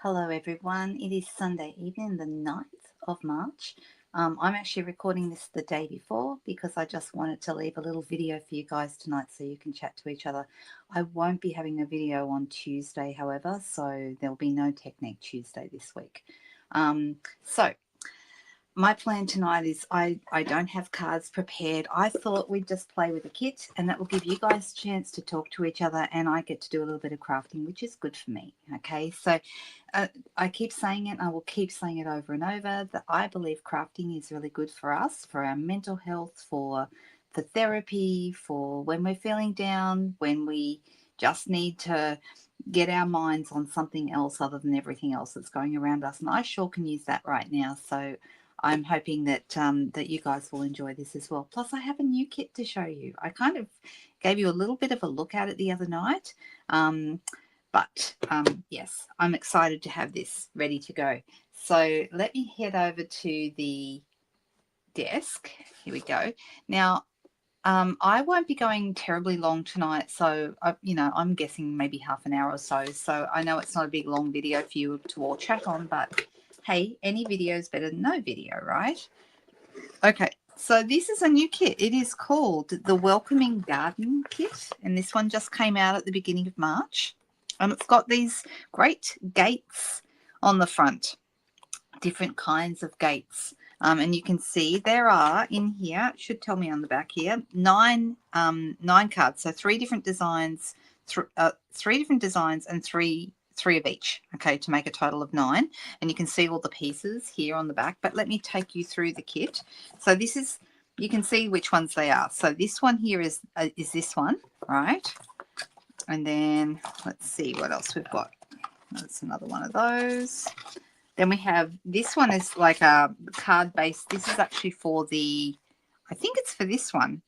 Hello everyone, it is Sunday evening, the 9th of March. I'm actually recording this the day before because I just wanted to leave a little video for you guys tonight so you can chat to each other. I won't be having a video on Tuesday, however, so there'll be no Technique Tuesday this week. So my plan tonight is I don't have cards prepared. I thought we'd just play with a kit and that will give you guys a chance to talk to each other, and I get to do a little bit of crafting, which is good for me. Okay, so I keep saying it, and I will keep saying it over and over, that I believe crafting is really good for us, for our mental health, for therapy, for when we're feeling down, when we just need to get our minds on something else other than everything else that's going around us. And I sure can use that right now. So I'm hoping that that you guys will enjoy this as well. Plus, I have a new kit to show you. I kind of gave you a little bit of a look at it the other night. Yes, I'm excited to have this ready to go. So let me head over to the desk. Here we go. Now, I won't be going terribly long tonight, so I'm guessing maybe half an hour or so. So I know it's not a big long video for you to all chat on, but hey, any video is better than no video, right? Okay, so this is a new kit. It is called the Welcoming Garden Kit, and this one just came out at the beginning of March. And it's got these great gates on the front, different kinds of gates. And you can see there are in here, it should tell me on the back here, nine cards. So three different designs, and three of each, okay, to make a total of 9. And you can see all the pieces here on the back, but let me take you through the kit. So this is, you can see which ones they are. So this one here is this one, right? And then let's see what else we've got. That's another one of those. Then we have, this one is like a card base. This is actually for the, I think it's for this one,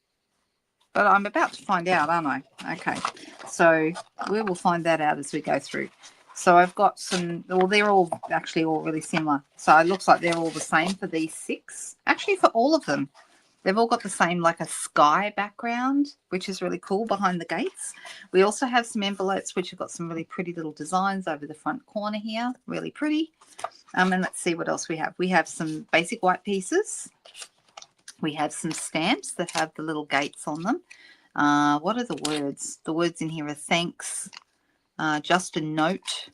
but I'm about to find out, aren't I? Okay, so we will find that out as we go through. So I've got some, well, they're all actually all really similar. So it looks like they're all the same for these 6. Actually, for all of them, they've all got the same, like a sky background, which is really cool behind the gates. We also have some envelopes which have got some really pretty little designs over the front corner here, really pretty. And let's see what else we have. We have some basic white pieces. We have some stamps that have the little gates on them. What are the words? The words in here are thanks, just a note,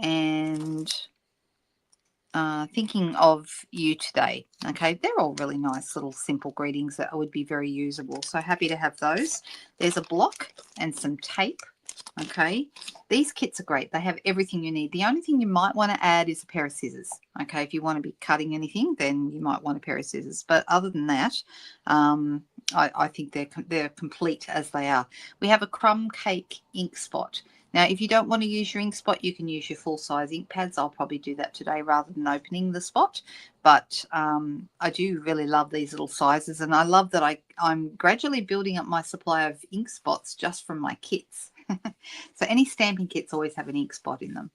and thinking of you today. Okay, they're all really nice little simple greetings that would be very usable. So happy to have those. There's a block and some tape. Okay, these kits are great. They have everything you need. The only thing you might want to add is a pair of scissors. Okay, if you want to be cutting anything, then you might want a pair of scissors. But other than that, I think they're complete as they are. We have a crumb cake ink spot. Now, if you don't want to use your ink spot, you can use your full-size ink pads. I'll probably do that today rather than opening the spot. But I do really love these little sizes, and I love that I'm gradually building up my supply of ink spots just from my kits. So any stamping kits always have an ink spot in them,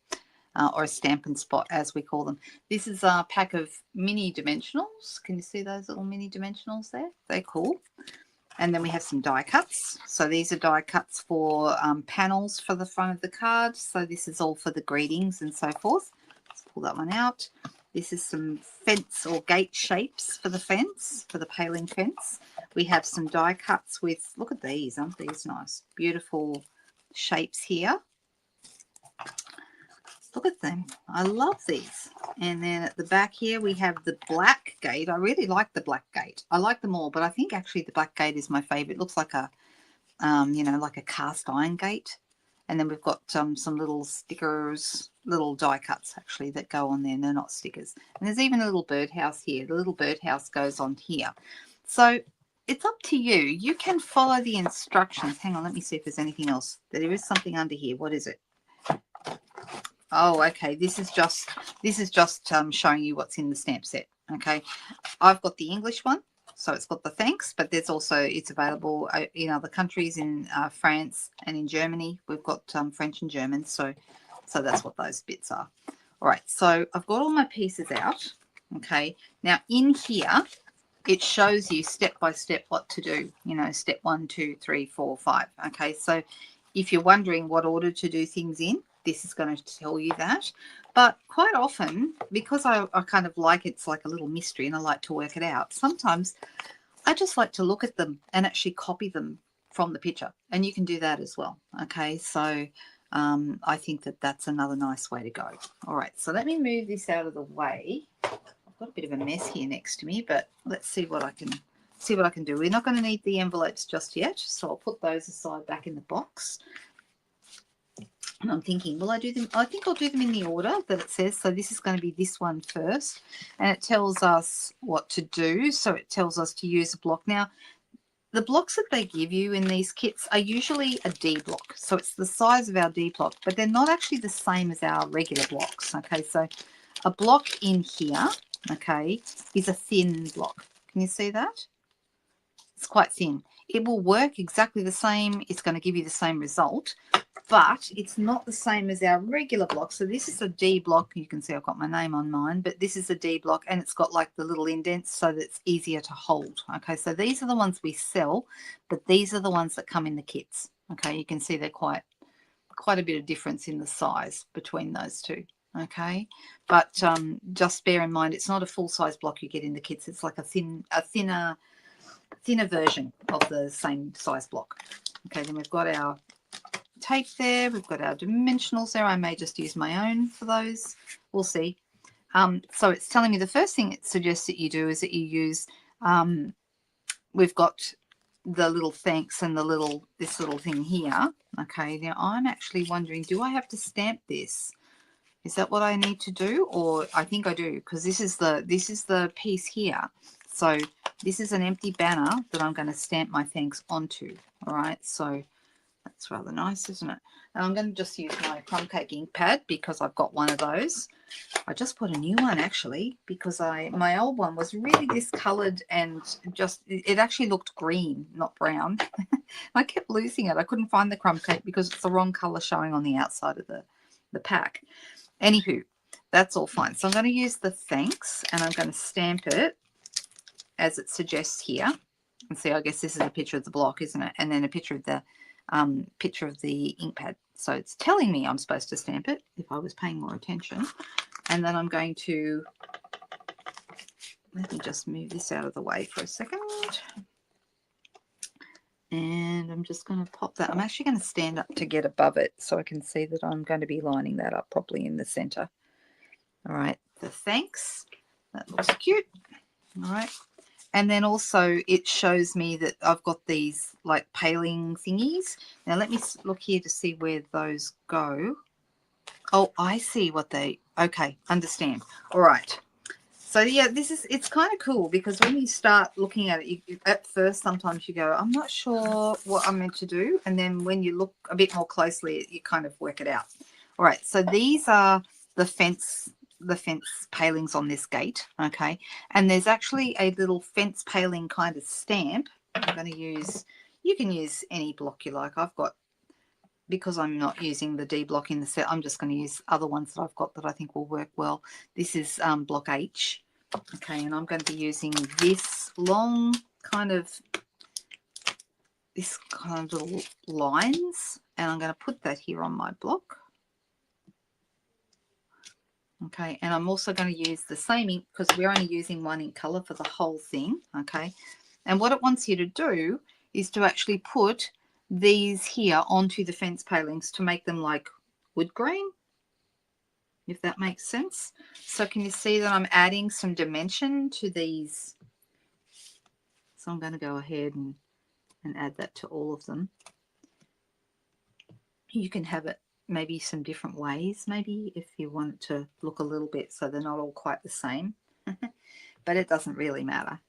or a stamping spot as we call them. This is a pack of mini dimensionals. Can you see those little mini dimensionals there? They're cool. And then we have some die cuts. So these are die cuts for panels for the front of the card. So this is all for the greetings and so forth. Let's pull that one out. This is some fence or gate shapes for the fence, for the paling fence. We have some die cuts with, look at these, aren't these nice? Beautiful shapes here. Look at them. I love these. And then at the back here we have the black gate. I really like the black gate. I like them all, but I think actually the black gate is my favorite. It looks like a like a cast iron gate. And then we've got some little stickers, little die cuts actually that go on there. They're not stickers. And there's even a little birdhouse here. The little birdhouse goes on here. So it's up to you. You can follow the instructions. Hang on, let me see if there's anything else. There is something under here. What is it? Oh, okay. This is just showing you what's in the stamp set. Okay, I've got the English one, so it's got the thanks, but there's also, it's available in other countries, in France and in Germany. We've got French and German, so that's what those bits are. All right, so I've got all my pieces out. Okay, now in here it shows you step by step what to do. You know, step 1, 2, 3, 4, 5. Okay, so if you're wondering what order to do things in, this is going to tell you that. But quite often, because I kind of like it's like a little mystery and I like to work it out, sometimes I just like to look at them and actually copy them from the picture. And you can do that as well. Okay, so I think that that's another nice way to go. All right, so let me move this out of the way. I've got a bit of a mess here next to me, but let's see what I can do. We're not going to need the envelopes just yet, so I'll put those aside back in the box. And I'm thinking, will I do them? I think I'll do them in the order that it says. So this is going to be this one first. And it tells us what to do. So it tells us to use a block. Now, the blocks that they give you in these kits are usually a D block. So it's the size of our D block, but they're not actually the same as our regular blocks. Okay, so a block in here, okay, is a thin block. Can you see that? It's quite thin. It will work exactly the same. It's going to give you the same result, but it's not the same as our regular block. So this is a D block. You can see I've got my name on mine, but this is a D block and it's got like the little indents so that it's easier to hold. Okay, so these are the ones we sell, but these are the ones that come in the kits. Okay, you can see they're quite a bit of difference in the size between those two. Okay, but just bear in mind it's not a full-size block you get in the kits. It's like a thinner version of the same size block. Okay, then we've got our tape there. We've got our dimensionals there. I may just use my own for those. We'll see. So it's telling me the first thing it suggests that you do is that you use, we've got the little thanks and this little thing here. Okay, now I'm actually wondering, do I have to stamp this? Is that what I need to do? Or I think I do, because this is the piece here. So this is an empty banner that I'm going to stamp my thanks onto. All right, so that's rather nice, isn't it? And I'm going to just use my crumb cake ink pad because I've got one of those. I just put a new one actually because my old one was really discolored and just it actually looked green, not brown. I kept losing it. I couldn't find the crumb cake because it's the wrong color showing on the outside of the pack. Anywho, that's all fine. So I'm going to use the thanks and I'm going to stamp it as it suggests here. And see, I guess this is a picture of the block, isn't it? And then a picture of the ink pad. So it's telling me I'm supposed to stamp it if I was paying more attention. And then I'm going to, let me just move this out of the way for a second. And I'm just going to pop that. I'm actually going to stand up to get above it so I can see that I'm going to be lining that up properly in the center. All right, the thanks. That looks cute. All right. And then also it shows me that I've got these like paling thingies. Now let me look here to see where those go. Oh, I see what okay, understand. All right. So yeah, it's kind of cool because when you start looking at it, at first sometimes you go, I'm not sure what I'm meant to do. And then when you look a bit more closely, you kind of work it out. All right, so these are the fence palings on this gate, okay? And there's actually a little fence paling kind of stamp. I'm going to use, you can use any block you like. I've got, because I'm not using the D block in the set, I'm just going to use other ones that I've got that I think will work well. This is block H, okay, and I'm going to be using this long kind of, little lines, and I'm going to put that here on my block. Okay, and I'm also going to use the same ink because we're only using one ink color for the whole thing, okay? And what it wants you to do is to actually put these here onto the fence palings to make them like wood grain, if that makes sense. So can you see that I'm adding some dimension to these? So I'm going to go ahead and add that to all of them. You can have it maybe some different ways, maybe if you want it to look a little bit so they're not all quite the same, but it doesn't really matter.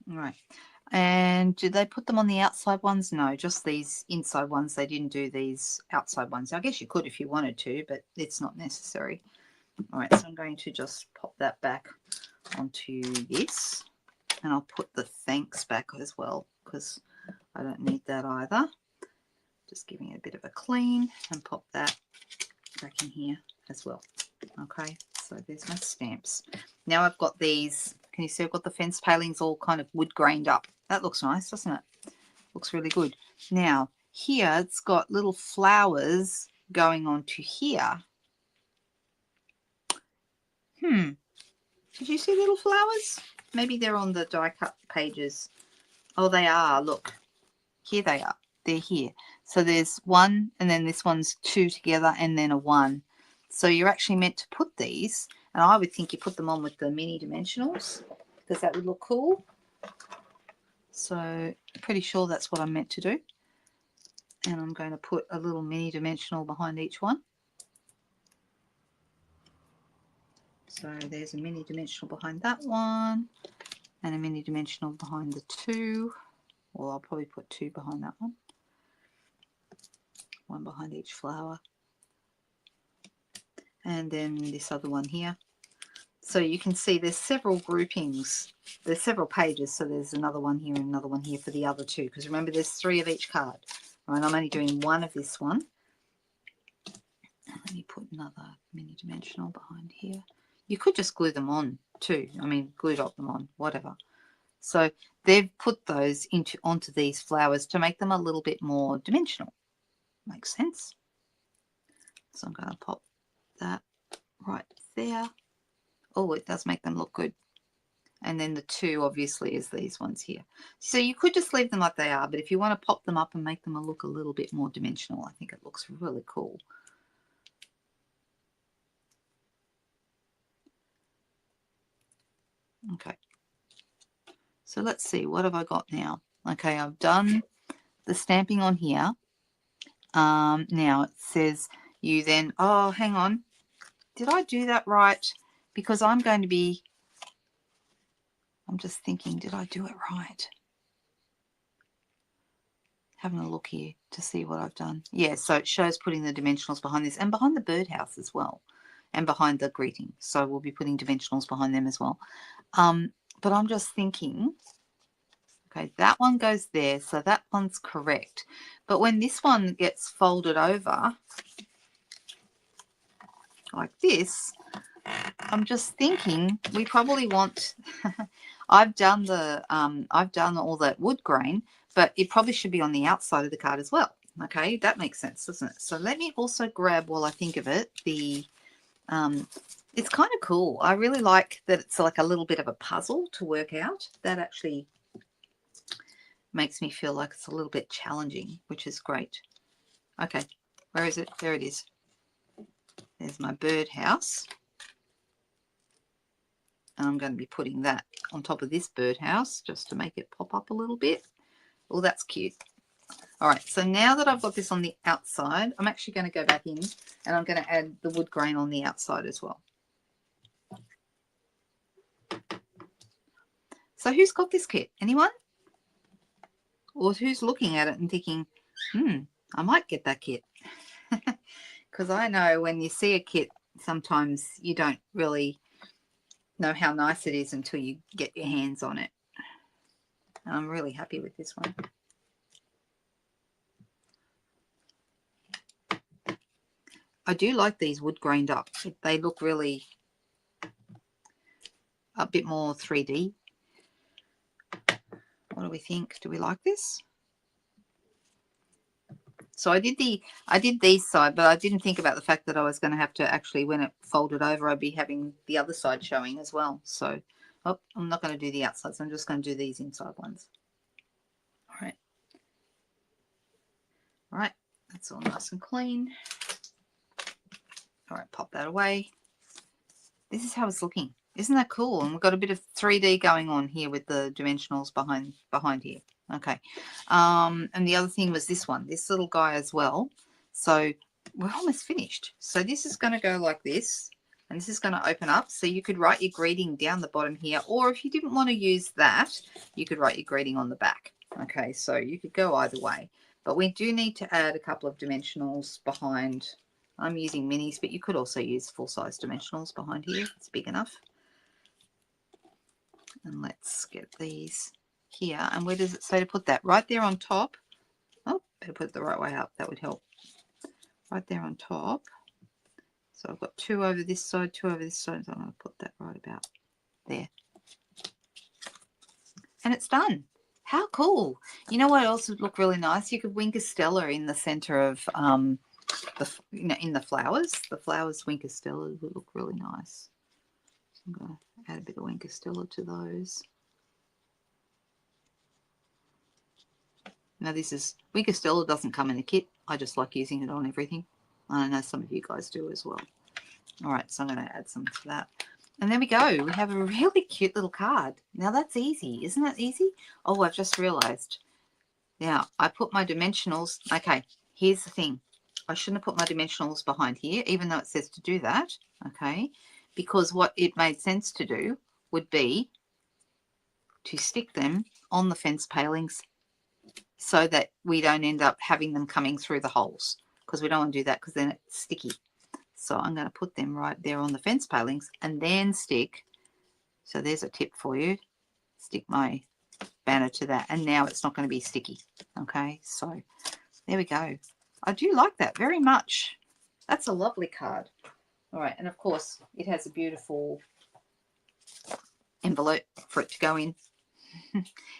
Right. And did they put them on the outside ones? No, just these inside ones. They didn't do these outside ones. I guess you could if you wanted to, but it's not necessary. All right, so I'm going to just pop that back onto this. And I'll put the thanks back as well, because I don't need that either. Just giving it a bit of a clean and pop that back in here as well. Okay, so there's my stamps. Now I've got these, can you see I've got the fence palings all kind of wood grained up. That looks nice, doesn't it? Looks really good. Now here it's got little flowers going on to here. Did you see little flowers? Maybe they're on the die cut pages. Oh, they are. Look, here they are. They're here. So there's one, and then this one's two together, and then a one. So you're actually meant to put these, and I would think you put them on with the mini dimensionals, because that would look cool. So pretty sure that's what I'm meant to do. And I'm going to put a little mini dimensional behind each one. So there's a mini dimensional behind that one, and a mini dimensional behind the two. Well, I'll probably put two behind that one. One behind each flower. And then this other one here. So you can see there's several groupings. There's several pages, so there's another one here and another one here for the other two. Because remember, there's 3 of each card. All right, I'm only doing 1 of this one. Let me put another mini dimensional behind here. You could just glue them on too. I mean, glue dot them on, whatever. So they've put those onto these flowers to make them a little bit more dimensional. Makes sense. So I'm going to pop that right there. Oh, it does make them look good. And then the 2 obviously is these ones here. So you could just leave them like they are, but if you want to pop them up and make them look a little bit more dimensional, I think it looks really cool. Okay. So let's see, what have I got now? Okay, I've done the stamping on here. Now it says you then, oh, hang on. Did I do that right? Because I'm going to be, I'm just thinking, did I do it right? Having a look here to see what I've done. Yeah, so it shows putting the dimensionals behind this and behind the birdhouse as well, and behind the greeting. So we'll be putting dimensionals behind them as well. But I'm just thinking, okay, that one goes there, so that one's correct. But when this one gets folded over like this, I'm just thinking we probably want I've done all that wood grain, but it probably should be on the outside of the card as well. Okay, that makes sense, doesn't it? So let me also grab, while I think of it, the it's kind of cool. I really like that it's like a little bit of a puzzle to work out. That actually makes me feel like it's a little bit challenging, which is great. Okay, where is it? There it is. There's my birdhouse. And I'm going to be putting that on top of this birdhouse just to make it pop up a little bit. Oh, that's cute. All right, so now that I've got this on the outside, I'm actually going to go back in and I'm going to add the wood grain on the outside as well. So who's got this kit? Anyone? Or who's looking at it and thinking, I might get that kit? Because I know when you see a kit, sometimes you don't really know how nice it is until you get your hands on it. And I'm really happy with this one. I do like these wood grained up. They look really a bit more 3D. What do we think? Do we like this? So I did these side, but I didn't think about the fact that I was going to have to actually, when it folded over, I'd be having the other side showing as well. So I'm not going to do the outsides. I'm just going to do these inside ones. All right. All right. That's all nice and clean. All right, pop that away. This is how it's looking. Isn't that cool? And we've got a bit of 3D going on here with the dimensionals behind here. Okay. And the other thing was this one, this little guy as well. So we're almost finished. So this is going to go like this, and this is going to open up. So you could write your greeting down the bottom here, or if you didn't want to use that, you could write your greeting on the back. Okay, so you could go either way. But we do need to add a couple of dimensionals behind. I'm using minis, but you could also use full-size dimensionals behind here. It's big enough. And let's get these here. And where does it say to put that? Right there on top. Oh, better put it the right way up. That would help. Right there on top. So I've got 2 over this side, 2 over this side. So I'm going to put that right about there. And it's done. How cool. You know what else would look really nice? You could Wink a Stella in the center of in the flowers. The flowers Wink a Stella would look really nice. So I'm going to add a bit of Wink a Stella to those. Now this is, Wink a Stella doesn't come in the kit. I just like using it on everything. I know some of you guys do as well. All right, so I'm going to add some to that. And there we go. We have a really cute little card. Now that's easy. Isn't that easy? Oh, I've just realized. Now, I put my dimensionals. Okay, here's the thing. I shouldn't have put my dimensionals behind here, even though it says to do that. Okay, because what it made sense to do would be to stick them on the fence palings so that we don't end up having them coming through the holes, because we don't want to do that because then it's sticky. So I'm going to put them right there on the fence palings and then stick. So there's a tip for you. Stick my banner to that. And now it's not going to be sticky. Okay, so there we go. I do like that very much. That's a lovely card. All right, and of course it has a beautiful envelope for it to go in.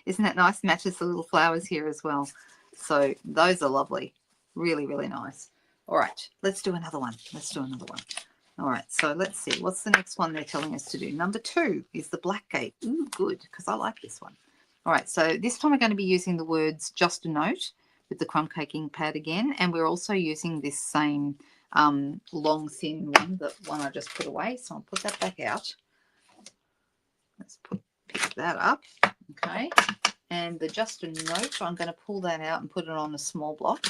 Isn't that nice? Matches the little flowers here as well. So those are lovely. Really, really nice. All right, let's do another one. Let's do another one. All right, so let's see. What's the next one they're telling us to do? Number 2 is the black gate. Ooh, good, because I like this one. All right, so this time we're going to be using the words just a note with the crumb cake ink pad again. And we're also using this same long, thin one, the one I just put away. So I'll put that back out. Let's pick that up. Okay, and the just a note, I'm going to pull that out and put it on a small block.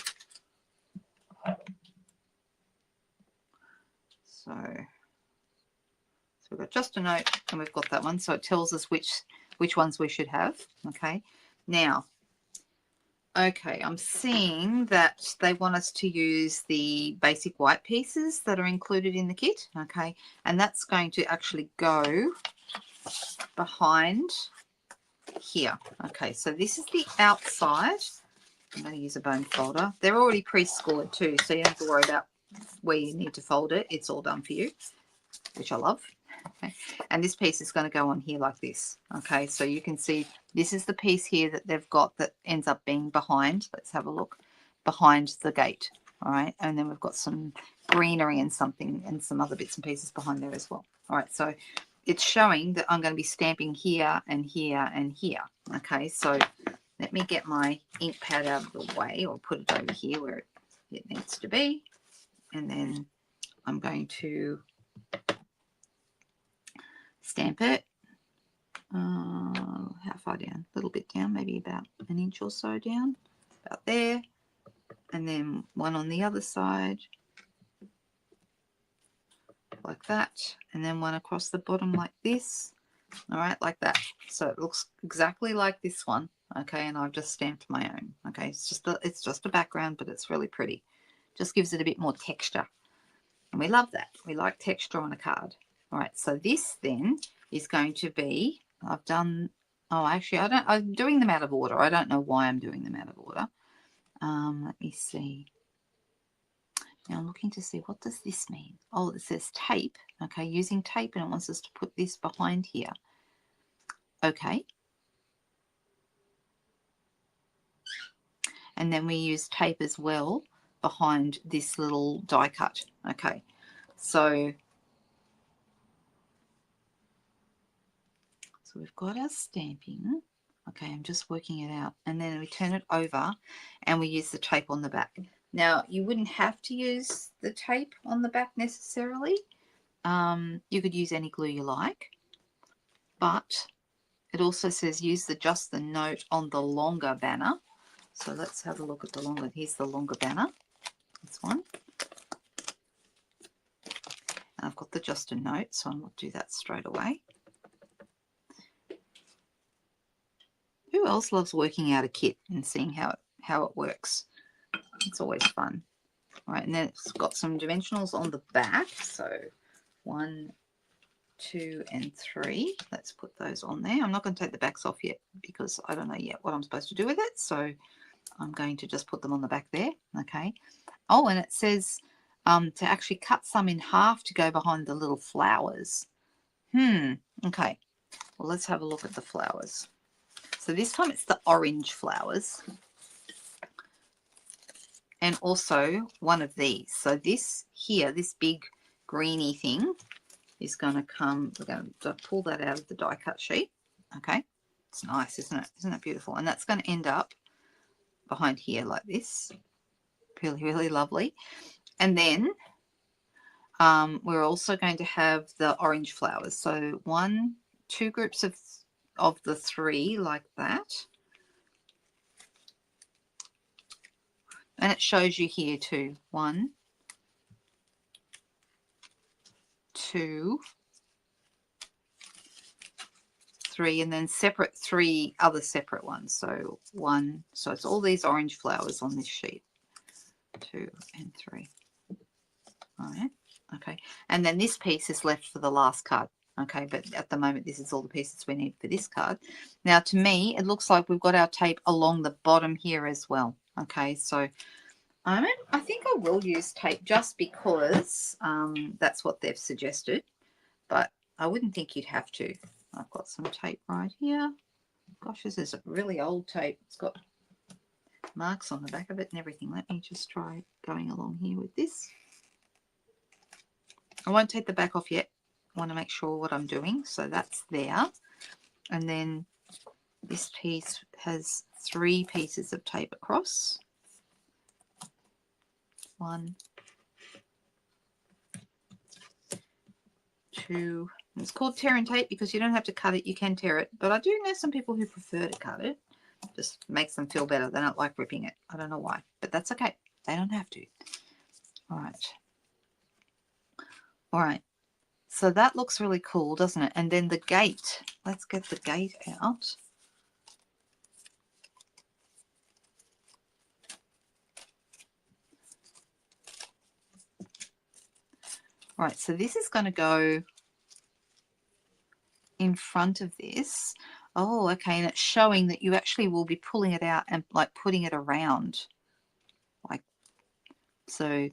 So we've got just a note and we've got that one. So it tells us which ones we should have. Okay. Now, okay, I'm seeing that they want us to use the basic white pieces that are included in the kit. Okay. And that's going to actually go behind here. Okay. So this is the outside. I'm going to use a bone folder. They're already pre-scored too, so you don't have to worry about where you need to fold it. It's all done for you, which I love. Okay, and this piece is going to go on here like this. Okay, so you can see this is the piece here that they've got that ends up being behind. Let's have a look. Behind the gate. All right, and then we've got some greenery and something and some other bits and pieces behind there as well. All right, so it's showing that I'm going to be stamping here and here and here. Okay, so let me get my ink pad out of the way, or put it over here where it needs to be. And then I'm going to stamp it. How far down? A little bit down, maybe about an inch or so down. About there. And then one on the other side. Like that. And then one across the bottom like this. All right, like that. So it looks exactly like this one. Okay, and I've just stamped my own. Okay, it's just a background, but it's really pretty. Just gives it a bit more texture. And we love that. We like texture on a card. All right, so this then is going to be, I've done, oh, actually, I'm doing them out of order. I don't know why I'm doing them out of order. Let me see. Now I'm looking to see, what does this mean? Oh, it says tape. Okay, using tape, and it wants us to put this behind here. Okay. And then we use tape as well behind this little die cut. Okay, so we've got our stamping. Okay, I'm just working it out. And then we turn it over and we use the tape on the back. Now, you wouldn't have to use the tape on the back necessarily. You could use any glue you like. But it also says use just the note on the longer banner. So let's have a look at the longer. Here's the longer banner. This one. And I've got the just a note, so I'm going to do that straight away. Who else loves working out a kit and seeing how it works? It's always fun. All right, and then it's got some dimensionals on the back. So 1, 2 and 3. Let's put those on there. I'm not going to take the backs off yet because I don't know yet what I'm supposed to do with it. So I'm going to just put them on the back there. Okay. Oh, and it says to actually cut some in half to go behind the little flowers. Okay. Well, let's have a look at the flowers. So this time it's the orange flowers. And also one of these. So this here, this big greeny thing is going to come, we're going to pull that out of the die cut sheet. Okay. It's nice, isn't it? Isn't it beautiful? And that's going to end up behind here like this. Really, really lovely. And then we're also going to have the orange flowers. So 2 groups of the 3 like that. And it shows you here too. 1, 2, 3, and then 3 other separate ones. So 1, so it's all these orange flowers on this sheet. 2 and 3. All right. Okay. And then this piece is left for the last card. Okay, but at the moment this is all the pieces we need for this card. Now to me it looks like we've got our tape along the bottom here as well. Okay, so I think I will use tape just because that's what they've suggested, but I wouldn't think you'd have to. I've got some tape right here. Gosh, this is a really old tape. It's got marks on the back of it and everything. Let me just try going along here with this. I won't take the back off yet. I want to make sure what I'm doing. So that's there. And then this piece has 3 pieces of tape across. 1, 2. It's called tear and tape because you don't have to cut it. You can tear it. But I do know some people who prefer to cut it. Just makes them feel better. They don't like ripping it. I don't know why. But that's okay. They don't have to. All right. All right. So that looks really cool, doesn't it? And then the gate. Let's get the gate out. Right, so this is going to go in front of this. Oh, okay, and it's showing that you actually will be pulling it out and like putting it around. Like, so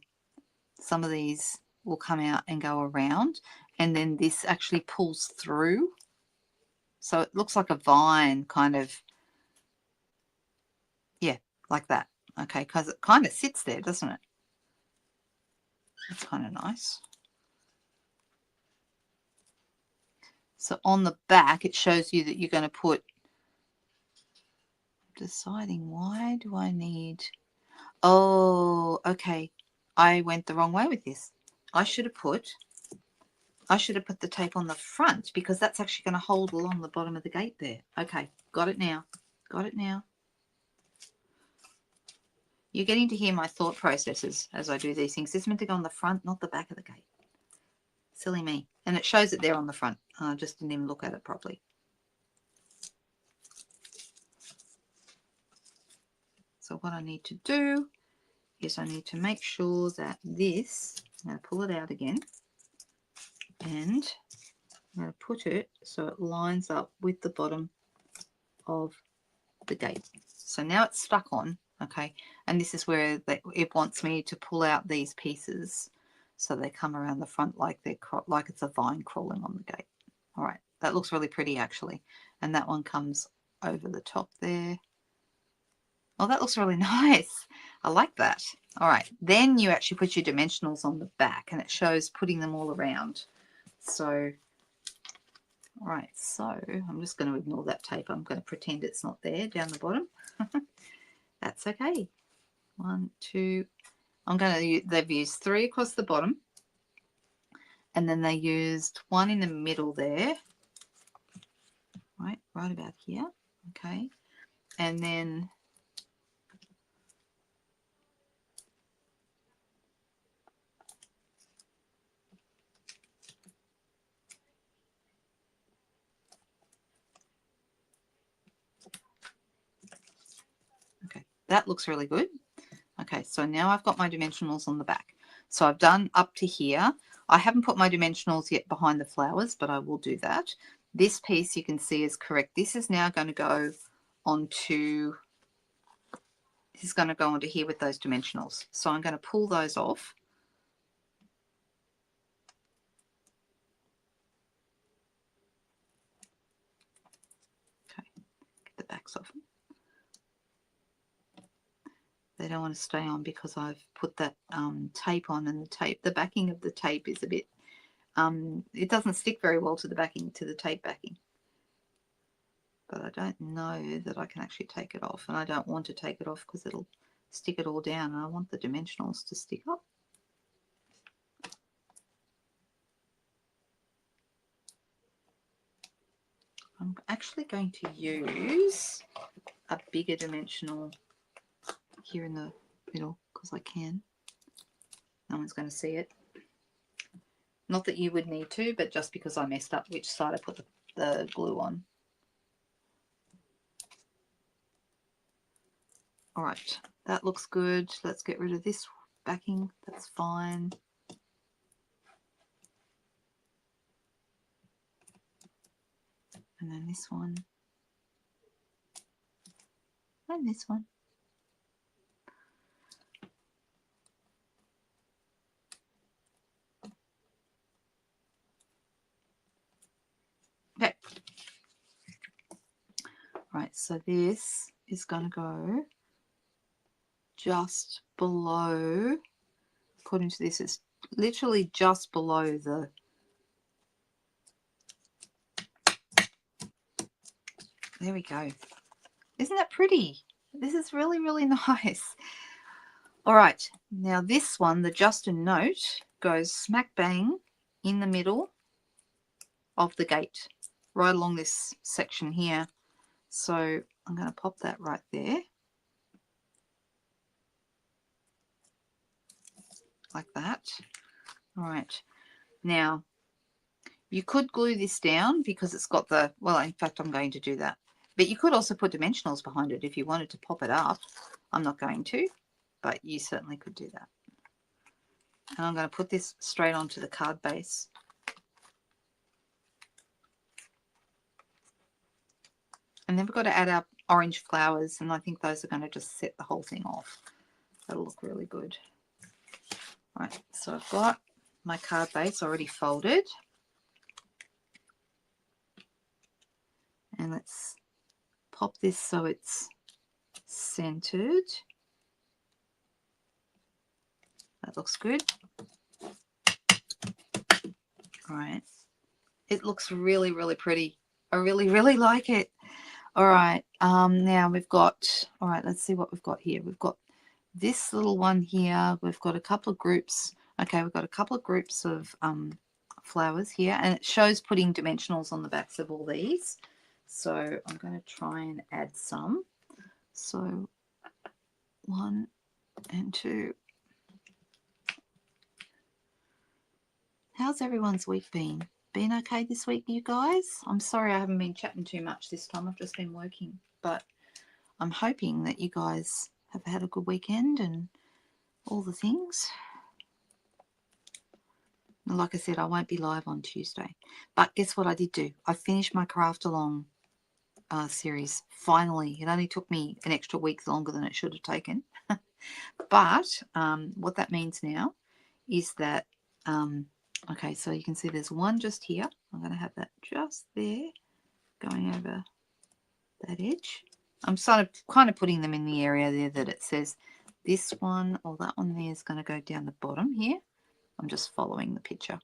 some of these will come out and go around, and then this actually pulls through. So it looks like a vine kind of, yeah, like that. Okay, because it kind of sits there, doesn't it? That's kind of nice. So on the back, it shows you that you're going to put, deciding why do I need, oh, okay. I went the wrong way with this. I should have put the tape on the front because that's actually going to hold along the bottom of the gate there. Okay, got it now. Got it now. You're getting to hear my thought processes as I do these things. It's meant to go on the front, not the back of the gate. Silly me. And it shows it there on the front. I just didn't even look at it properly. So what I need to do is I need to make sure that this, I'm going to pull it out again, and I'm going to put it so it lines up with the bottom of the gate. So now it's stuck on, okay, and this is where it wants me to pull out these pieces so they come around the front like it's a vine crawling on the gate. All right, that looks really pretty actually, and that one comes over the top there. Oh, that looks really nice. I like that. All right, then you actually put your dimensionals on the back and it shows putting them all around. So, all right, so I'm just going to ignore that tape. I'm going to pretend it's not there down the bottom. That's okay. 1, 2, they've used 3 across the bottom. And then they used 1 in the middle there. Right about here. Okay. And then okay, that looks really good. Okay, so now I've got my dimensionals on the back. So I've done up to here. I haven't put my dimensionals yet behind the flowers, but I will do that. This piece you can see is correct. This is now going to go onto, this is going to go onto here with those dimensionals. So I'm going to pull those off. Okay, get the backs off them. They don't want to stay on because I've put that tape on, and the backing of the tape is a bit, it doesn't stick very well to the backing, to the tape backing. But I don't know that I can actually take it off, and I don't want to take it off because it'll stick it all down, and I want the dimensionals to stick up. I'm actually going to use a bigger dimensional here in the middle because I can. No one's going to see it. Not that you would need to, but just because I messed up which side I put the glue on. All right, that looks good. Let's get rid of this backing. That's fine. And then this one. And this one. Okay. Right, so this is going to go just below, according to this, it's literally just below the, there we go. Isn't that pretty? This is really, really nice. All right, now this one, the Just a Note, goes smack bang in the middle of the gate, right along this section here. So I'm going to pop that right there, like that. All right, now you could glue this down because it's got the, well, in fact, I'm going to do that. But you could also put dimensionals behind it if you wanted to pop it up. I'm not going to, but you certainly could do that. And I'm going to put this straight onto the card base. And then we've got to add our orange flowers, and I think those are going to just set the whole thing off. That'll look really good. Right, so I've got my card base already folded. And let's pop this so it's centered. That looks good. All right. It looks really, really pretty. I really, really like it. All right. Now we've got, all right, let's see what we've got here. We've got this little one here. We've got a couple of groups. Okay, we've got a couple of groups of flowers here, and it shows putting dimensionals on the backs of all these. So I'm going to try and add some. So 1 and 2. How's everyone's week been? Been okay this week, you guys? I'm sorry I haven't been chatting too much this time. I've just been working, but I'm hoping that you guys have had a good weekend and all the things. Like I said, I won't be live on Tuesday, but guess what I did do? I finished my craft along series. Finally, it only took me an extra week longer than it should have taken. But what that means now is that okay, so you can see there's one just here. I'm going to have that just there going over that edge. I'm kind of putting them in the area there that it says this one or that one there is going to go down the bottom here. I'm just following the picture.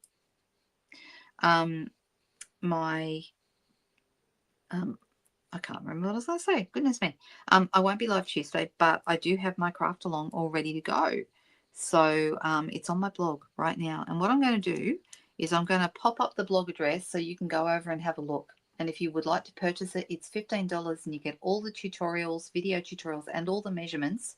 I can't remember what I was going to say. Goodness me. I won't be live Tuesday, but I do have my craft along all ready to go. So it's on my blog right now. And what I'm going to do is I'm going to pop up the blog address so you can go over and have a look. And if you would like to purchase it, it's $15 and you get all the tutorials, video tutorials, and all the measurements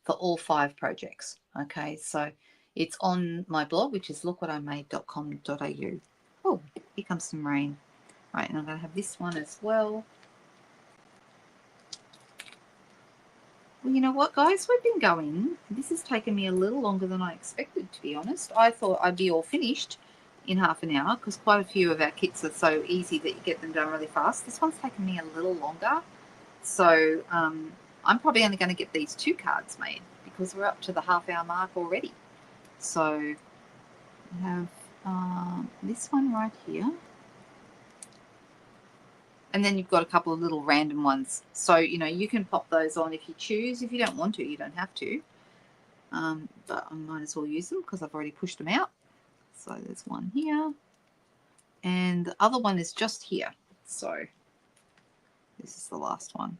for all 5 projects. Okay, so it's on my blog, which is lookwhatimade.com.au. Oh, here comes some rain. Right, and I'm going to have this one as well. Well, you know what, guys? We've been going. This has taken me a little longer than I expected, to be honest. I thought I'd be all finished in half an hour because quite a few of our kits are so easy that you get them done really fast. This one's taken me a little longer. So I'm probably only going to get these 2 cards made because we're up to the half-hour mark already. So we have this one right here. And then you've got a couple of little random ones. So, you know, you can pop those on if you choose. If you don't want to, you don't have to. But I might as well use them because I've already pushed them out. So there's one here. And the other one is just here. So this is the last one.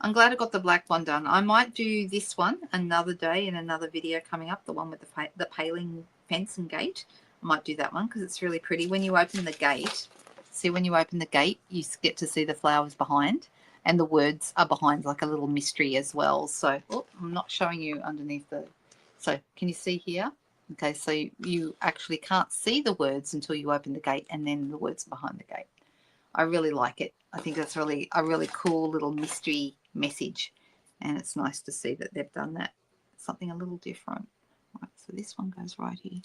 I'm glad I got the black one done. I might do this one another day in another video coming up, the one with the paling fence and gate. I might do that one because it's really pretty. When you open the gate, see when you open the gate, you get to see the flowers behind and the words are behind like a little mystery as well. So I'm not showing you underneath the, so can you see here? Okay, so you actually can't see the words until you open the gate and then the words behind the gate. I really like it. I think that's really a really cool little mystery message, and it's nice to see that they've done that. Something a little different. Right, so this one goes right here.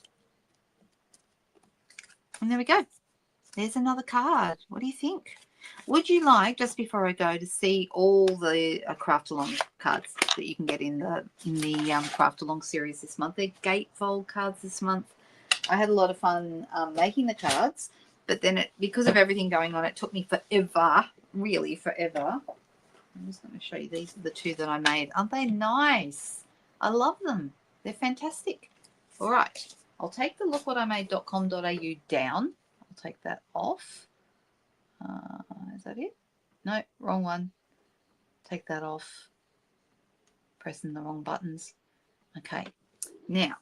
And there we go. There's another card. What do you think? Would you like, just before I go, to see all the craft along cards that you can get in the craft along series this month? They're gatefold cards this month. I had a lot of fun making the cards, but then because of everything going on, it took me forever, really forever. I'm just going to show you. These are the 2 that I made. Aren't they nice? I love them. They're fantastic. All right. I'll take the lookwatimade.com.au down. I'll take that off. Is that it? No, wrong one. Take that off. Pressing the wrong buttons. Okay. Now,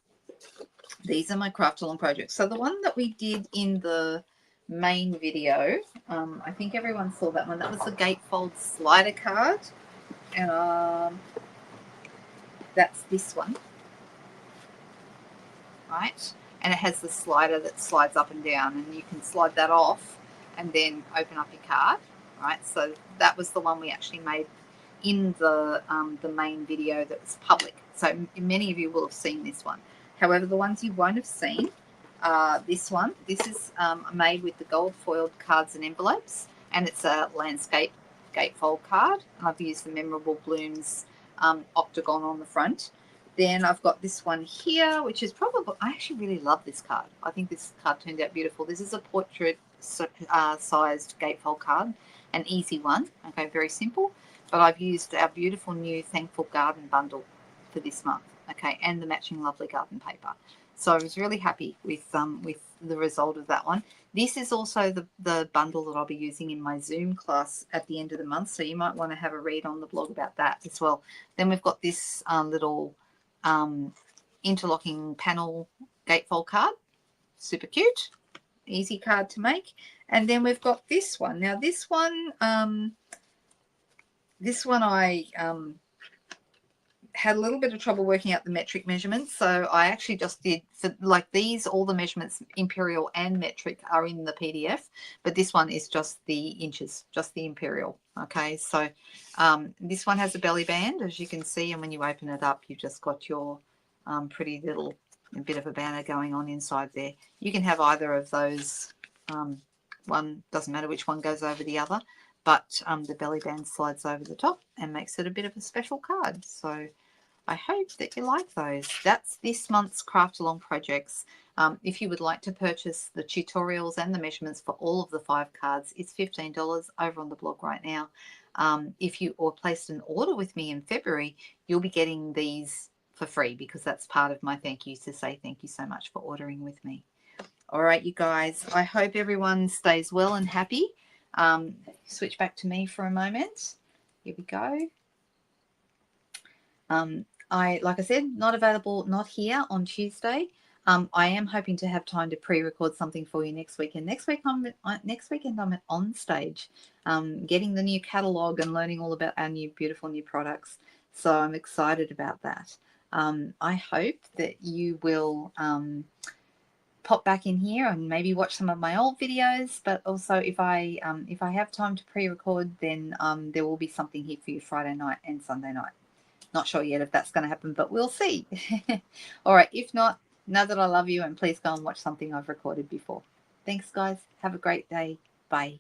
these are my craft along projects. So the one that we did in the main video, I think everyone saw that one. That was the gatefold slider card. And that's this one. Right? And it has the slider that slides up and down, and you can slide that off and then open up your card. Right? So that was the one we actually made in the main video that was public. So many of you will have seen this one. However, the ones you won't have seen, this one. This is made with the gold foiled cards and envelopes, and it's a landscape gatefold card. I've used the Memorable Blooms octagon on the front. Then I've got this one here, which is probably, I actually really love this card. I think this card turned out beautiful. This is a portrait sized gatefold card, an easy one. Okay, very simple. But I've used our beautiful new Thankful Garden bundle for this month. Okay, and the matching lovely garden paper. So I was really happy with the result of that one. This is also the bundle that I'll be using in my Zoom class at the end of the month. So you might want to have a read on the blog about that as well. Then we've got this little interlocking panel gatefold card. Super cute. Easy card to make. And then we've got this one. Now this one I had a little bit of trouble working out the metric measurements, so I actually just did, for like these, all the measurements, imperial and metric, are in the PDF, but this one is just the inches, just the imperial. Okay, so this one has a belly band, as you can see, and when you open it up, you've just got your pretty little bit of a banner going on inside there. You can have either of those. One doesn't matter which one goes over the other, but the belly band slides over the top and makes it a bit of a special card. So I hope that you like those. That's this month's Craft Along projects. If you would like to purchase the tutorials and the measurements for all of the 5 cards, it's $15 over on the blog right now. If you placed an order with me in February, you'll be getting these for free because that's part of my thank you, to say thank you so much for ordering with me. All right, you guys, I hope everyone stays well and happy. Switch back to me for a moment. Here we go. Like I said, not available, not here on Tuesday. I am hoping to have time to pre-record something for you next weekend. Next weekend I'm at On Stage, getting the new catalogue and learning all about our new beautiful new products. So I'm excited about that. I hope that you will pop back in here and maybe watch some of my old videos. But also, if I have time to pre-record, then there will be something here for you Friday night and Sunday night. Not sure yet if that's going to happen, but we'll see. All right. If not, know that I love you, and please go and watch something I've recorded before. Thanks, guys. Have a great day. Bye.